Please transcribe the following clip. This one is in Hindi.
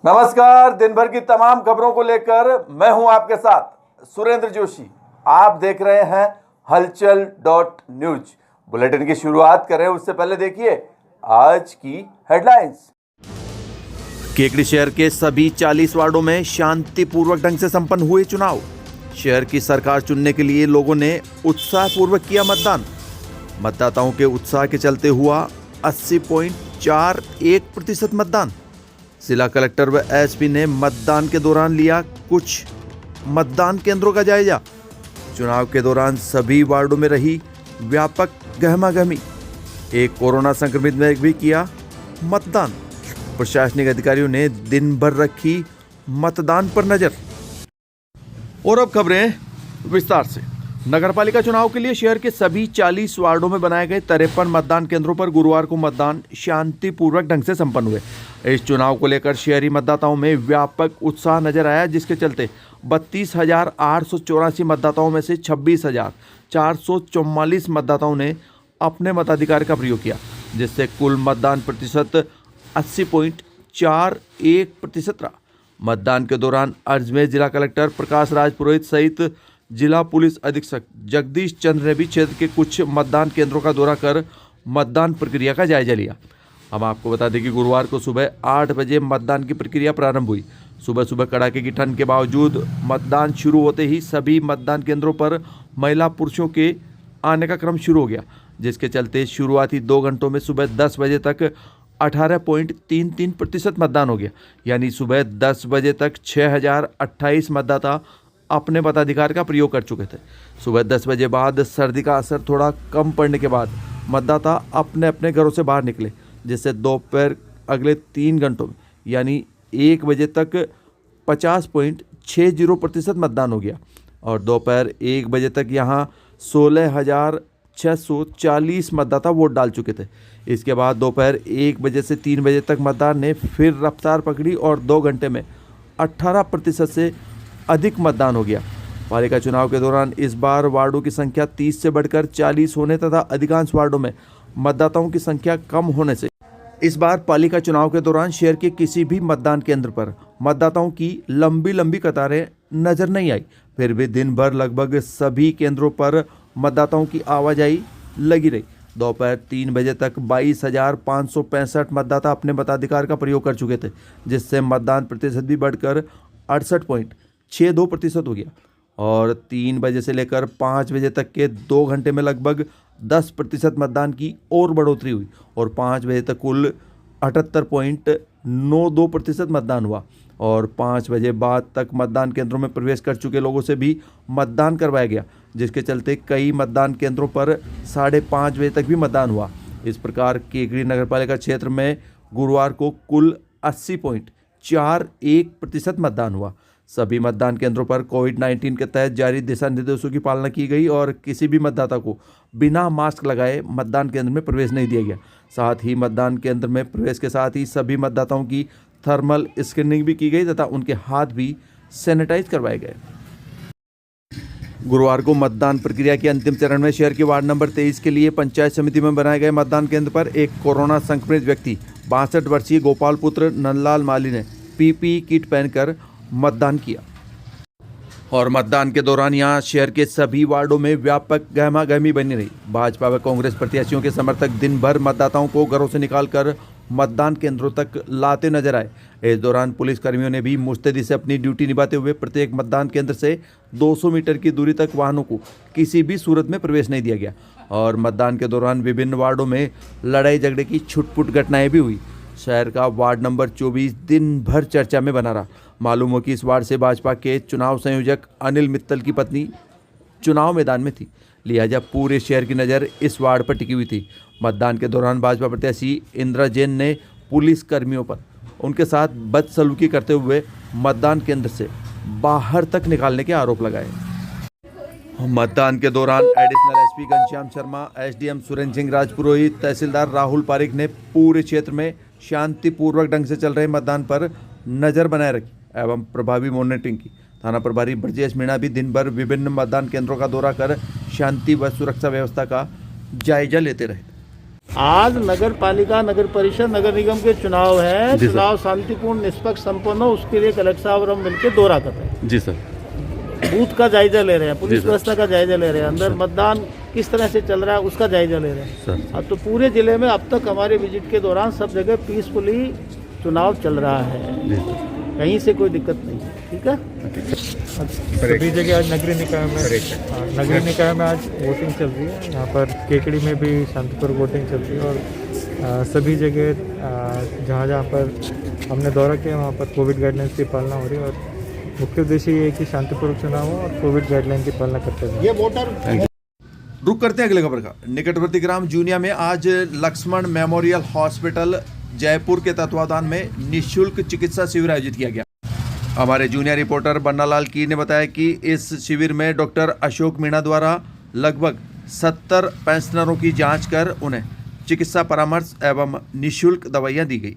नमस्कार। दिन भर की तमाम खबरों को लेकर मैं हूं आपके साथ सुरेंद्र जोशी। आप देख रहे हैं हलचल .न्यूज। बुलेटिन की शुरुआत करें उससे पहले देखिए आज की हेडलाइंस। केकड़ी शहर के सभी 40 वार्डों में शांतिपूर्वक ढंग से संपन्न हुए चुनाव। शहर की सरकार चुनने के लिए लोगों ने उत्साहपूर्वक किया मतदान। मतदाताओं के उत्साह के चलते हुआ 80.41% मतदान। जिला कलेक्टर व एसपी ने मतदान के दौरान लिया कुछ मतदान केंद्रों का जायजा। चुनाव के दौरान सभी वार्डों में रही व्यापक गहमागहमी। एक कोरोना संक्रमित ने भी किया मतदान। प्रशासनिक अधिकारियों ने दिन भर रखी मतदान पर नजर। और अब खबरें विस्तार से। नगरपालिका चुनाव के लिए शहर के सभी 40 वार्डों में बनाए गए 53 मतदान केंद्रों पर गुरुवार को मतदान शांतिपूर्वक ढंग से संपन्न हुए। इस चुनाव को लेकर शहरी मतदाताओं में व्यापक उत्साह नजर आया, जिसके चलते 32,884 मतदाताओं में से 26,444 मतदाताओं ने अपने मताधिकार का प्रयोग किया, जिससे कुल मतदान प्रतिशत 80.41% रहा। मतदान के दौरान अजमेर जिला कलेक्टर प्रकाश राज पुरोहित सहित जिला पुलिस अधीक्षक जगदीश चंद्र ने भी क्षेत्र के कुछ मतदान केंद्रों का दौरा कर मतदान प्रक्रिया का जायजा लिया। हम आपको बता दें कि गुरुवार को सुबह 8 बजे मतदान की प्रक्रिया प्रारंभ हुई। सुबह सुबह कड़ाके की ठंड के बावजूद मतदान शुरू होते ही सभी मतदान केंद्रों पर महिला पुरुषों के आने का क्रम शुरू हो गया, जिसके चलते शुरुआती 2 घंटों में सुबह 10 बजे तक 18.33% मतदान हो गया। यानी सुबह 10 बजे तक 6,028 मतदाता अपने मताधिकार का प्रयोग कर चुके थे। सुबह 10 बजे बाद सर्दी का असर थोड़ा कम पड़ने के बाद मतदाता अपने अपने घरों से बाहर निकले, जिससे दोपहर अगले 3 घंटों में यानी 1 बजे तक 50.60% मतदान हो गया और दोपहर 1 बजे तक यहाँ 16,640 मतदाता वोट डाल चुके थे। इसके बाद दोपहर 1 बजे से 3 बजे तक मतदान ने फिर रफ्तार पकड़ी और 2 घंटे में 18% से अधिक मतदान हो गया। पालिका चुनाव के दौरान इस बार वार्डों की संख्या 30 से बढ़कर 40 होने तथा अधिकांश वार्डों में मतदाताओं की संख्या कम होने से इस बार पालिका चुनाव के दौरान शहर के किसी भी मतदान केंद्र पर मतदाताओं की लंबी कतारें नजर नहीं आई। फिर भी दिन भर लगभग सभी केंद्रों पर मतदाताओं की आवाजाही लगी रही। दोपहर 3 बजे तक 22,565 मतदाता अपने मताधिकार का प्रयोग कर चुके थे, जिससे मतदान प्रतिशत भी बढ़कर 68.62% हो गया और 3 बजे से लेकर 5 बजे तक के 2 घंटे में लगभग 10% मतदान की और बढ़ोतरी हुई और 5 बजे तक कुल 78.92% मतदान हुआ और 5 बजे बाद तक मतदान केंद्रों में प्रवेश कर चुके लोगों से भी मतदान करवाया गया, जिसके चलते कई मतदान केंद्रों पर 5:30 बजे तक भी मतदान हुआ। इस प्रकार केकड़ी नगरपालिका क्षेत्र में गुरुवार को कुल 80.41% मतदान हुआ। सभी मतदान केंद्रों पर कोविड-19 के तहत जारी दिशा निर्देशों की पालना की गई और किसी भी मतदाता को बिना मास्क लगाए मतदान केंद्र में प्रवेश नहीं दिया गया। साथ ही मतदान केंद्र में प्रवेश के साथ ही सभी मतदाताओं की थर्मल स्क्रीनिंग भी की गई तथा उनके हाथ भी सैनिटाइज करवाए गए। गुरुवार को मतदान प्रक्रिया के अंतिम चरण में शहर के वार्ड नंबर 23 के लिए पंचायत समिति में बनाए गए मतदान केंद्र पर एक कोरोना संक्रमित व्यक्ति 62 वर्षीय गोपाल पुत्र नंदलाल माली ने पीपीई किट पहनकर मतदान किया और मतदान के दौरान यहां शहर के सभी वार्डों में व्यापक गहमागहमी बनी रही। भाजपा व कांग्रेस प्रत्याशियों के समर्थक दिन भर मतदाताओं को घरों से निकालकर मतदान केंद्रों तक लाते नजर आए। इस दौरान पुलिस कर्मियों ने भी मुस्तैदी से अपनी ड्यूटी निभाते हुए प्रत्येक मतदान केंद्र से 200 मीटर की दूरी तक वाहनों को किसी भी सूरत में प्रवेश नहीं दिया गया और मतदान के दौरान विभिन्न वार्डों में लड़ाई झगड़े की छुटपुट घटनाएं भी हुई। शहर का वार्ड नंबर 24 दिन भर चर्चा में बना रहा। मालूम हो कि इस वार्ड से भाजपा के चुनाव संयोजक अनिल मित्तल की पत्नी चुनाव मैदान में थी, लिहाजा पूरे शहर की नज़र इस वार्ड पर टिकी हुई थी। मतदान के दौरान भाजपा प्रत्याशी इंदिरा जैन ने पुलिस कर्मियों पर उनके साथ बदसलूकी करते हुए मतदान केंद्र से बाहर तक निकालने के आरोप लगाए। मतदान के दौरान additional SP Ghanshyam Sharma, SDM Surendra Singh Rajpurohit, tehsildar Rahul Pareek ने पूरे क्षेत्र में शांतिपूर्वक ढंग से चल रहे मतदान पर नजर बनाए रखी एवं प्रभावी मॉनिटरिंग की। थाना प्रभारी ब्रजेश मीणा भी दिन भर विभिन्न मतदान केंद्रों का दौरा कर शांति व सुरक्षा व्यवस्था का जायजा लेते रहे। आज नगर पालिका, नगर परिषद, नगर निगम के चुनाव है। जी सर। चुनाव शांतिपूर्ण निष्पक्ष संपन्न हो, उसके लिए कलेक्टर साहब और हम मिलकर दौरा कर रहे हैं। जी सर। बूथ का जायजा ले रहे हैं, जी पुलिस सर। व्यवस्था का जायजा ले रहे हैं, अंदर मतदान किस तरह से चल रहा है उसका जायजा ले रहे हैं। सर। अब तो पूरे जिले में अब तक हमारे विजिट के दौरान सब जगह पीसफुली चुनाव चल रहा है, जी सर। कहीं से कोई दिक्कत नहीं है। ठीक है। सभी जगह आज नगरीय निकाय में आज वोटिंग चल रही है। यहाँ पर केकड़ी में भी शांतिपूर्वक वोटिंग चल रही है और सभी जगह जहाँ जहाँ पर हमने दौरा किया वहाँ पर कोविड गाइडलाइंस की पालना हो रही है और मुख्य उद्देश्य ये है कि शांतिपूर्वक चुनाव हो और कोविड गाइडलाइन की पालना करते हुए। ये वोटर रुक करते हैं अगले खबर का। निकटवर्ती ग्राम जूनिया में आज लक्ष्मण मेमोरियल हॉस्पिटल जयपुर के तत्वावधान में निःशुल्क चिकित्सा शिविर आयोजित किया गया। हमारे जूनियर रिपोर्टर बन्नालाल कीर ने बताया कि इस शिविर में डॉक्टर अशोक मीणा द्वारा लगभग 70 पेंशनरों की जांच कर उन्हें चिकित्सा परामर्श एवं निःशुल्क दवाइयां दी गई।